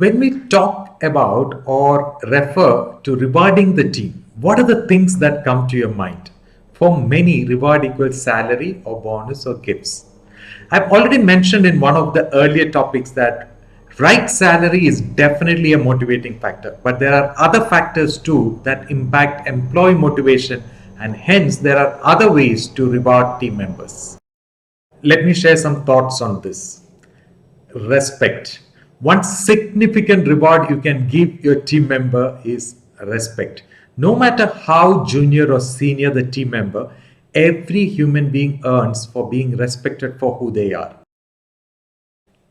When we talk about or refer to rewarding the team, what are the things that come to your mind? For many, reward equals salary or bonus or gifts. I've already mentioned in one of the earlier topics that right salary is definitely a motivating factor, but there are other factors too that impact employee motivation, and hence there are other ways to reward team members. Let me share some thoughts on this. Respect. One significant reward you can give your team member is respect. No matter how junior or senior the team member, every human being earns for being respected for who they are.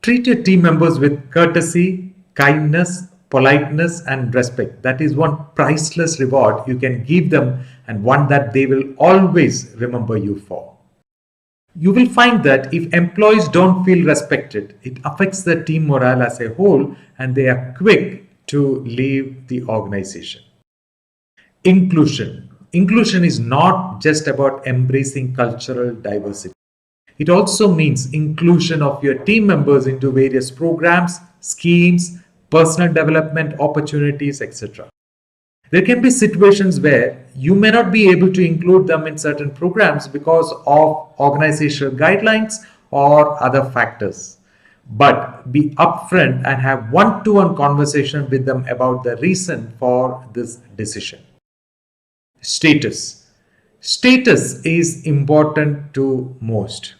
Treat your team members with courtesy, kindness, politeness, and respect. That is one priceless reward you can give them, and one that they will always remember you for. You will find that if employees don't feel respected, it affects the team morale as a whole, and they are quick to leave the organization. Inclusion. Inclusion is not just about embracing cultural diversity. It also means inclusion of your team members into various programs, schemes, personal development opportunities, etc. There can be situations where you may not be able to include them in certain programs because of organizational guidelines or other factors. But be upfront and have one-to-one conversation with them about the reason for this decision. Status. Status is important to most.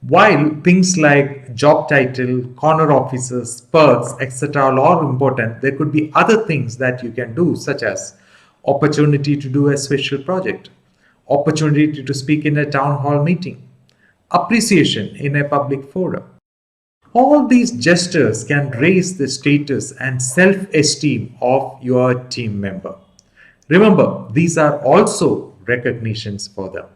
While things like job title, corner offices, perks, etc. are all important, there could be other things that you can do, such as opportunity to do a special project, opportunity to speak in a town hall meeting, appreciation in a public forum. All these gestures can raise the status and self-esteem of your team member. Remember, these are also recognitions for them.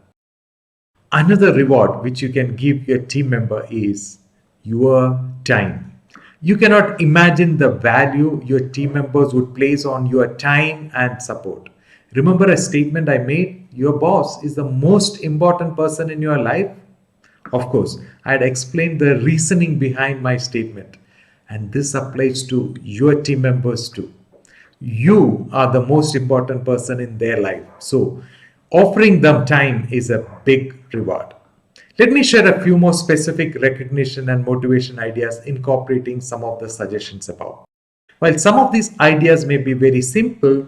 Another reward which you can give your team member is your time. You cannot imagine the value your team members would place on your time and support. Remember a statement I made? Your boss is the most important person in your life. Of course, I had explained the reasoning behind my statement, and this applies to your team members too. You are the most important person in their life. So, offering them time is a big reward. Let me share a few more specific recognition and motivation ideas incorporating some of the suggestions above. While some of these ideas may be very simple,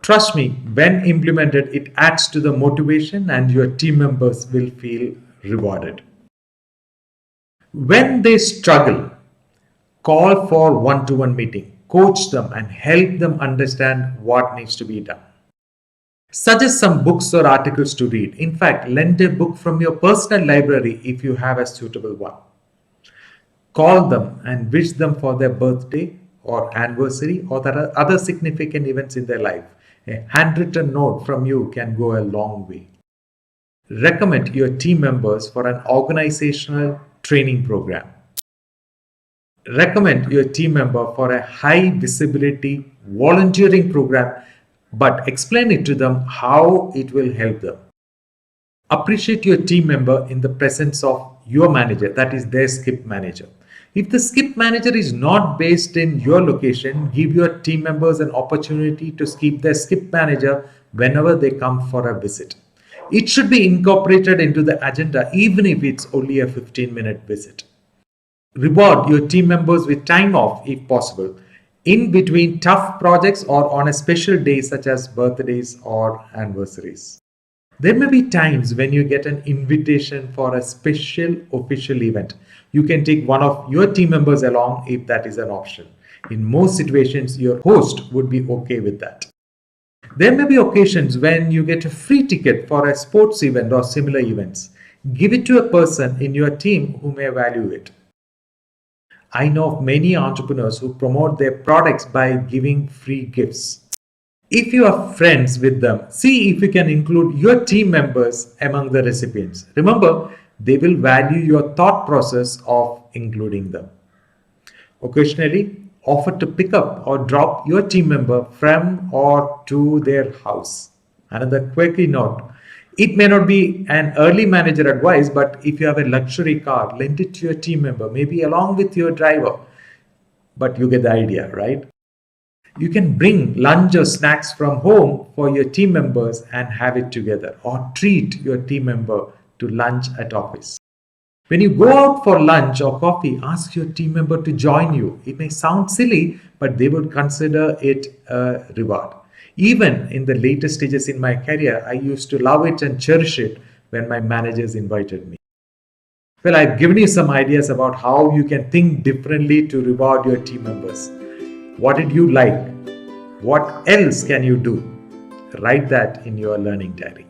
trust me, when implemented, it adds to the motivation and your team members will feel rewarded. When they struggle, call for one-to-one meeting. Coach them and help them understand what needs to be done. Suggest some books or articles to read. In fact, lend a book from your personal library if you have a suitable one. Call them and wish them for their birthday or anniversary or other significant events in their life. A handwritten note from you can go a long way. Recommend your team members for an organizational training program. Recommend your team member for a high visibility volunteering program, but explain it to them how it will help them. Appreciate your team member in the presence of your manager, that is their skip manager. If the skip manager is not based in your location, give your team members an opportunity to skip their skip manager whenever they come for a visit. It should be incorporated into the agenda even if it's only a 15-minute visit. Reward your team members with time off if possible, in between tough projects or on a special day such as birthdays or anniversaries. There may be times when you get an invitation for a special official event. You can take one of your team members along if that is an option. In most situations, your host would be okay with that. There may be occasions when you get a free ticket for a sports event or similar events. Give it to a person in your team who may value it. I know of many entrepreneurs who promote their products by giving free gifts. If you are friends with them, see if you can include your team members among the recipients. Remember, they will value your thought process of including them. Occasionally, offer to pick up or drop your team member from or to their house. Another quirky note, it may not be an early manager advice, but if you have a luxury car, lend it to your team member, maybe along with your driver. but you get the idea, right? You can bring lunch or snacks from home for your team members and have it together, or treat your team member to lunch at office. When you go out for lunch or coffee, ask your team member to join you. It may sound silly, but they would consider it a reward. Even in the later stages in my career, I used to love it and cherish it when my managers invited me. Well, I've given you some ideas about how you can think differently to reward your team members. What did you like? What else can you do? Write that in your learning diary.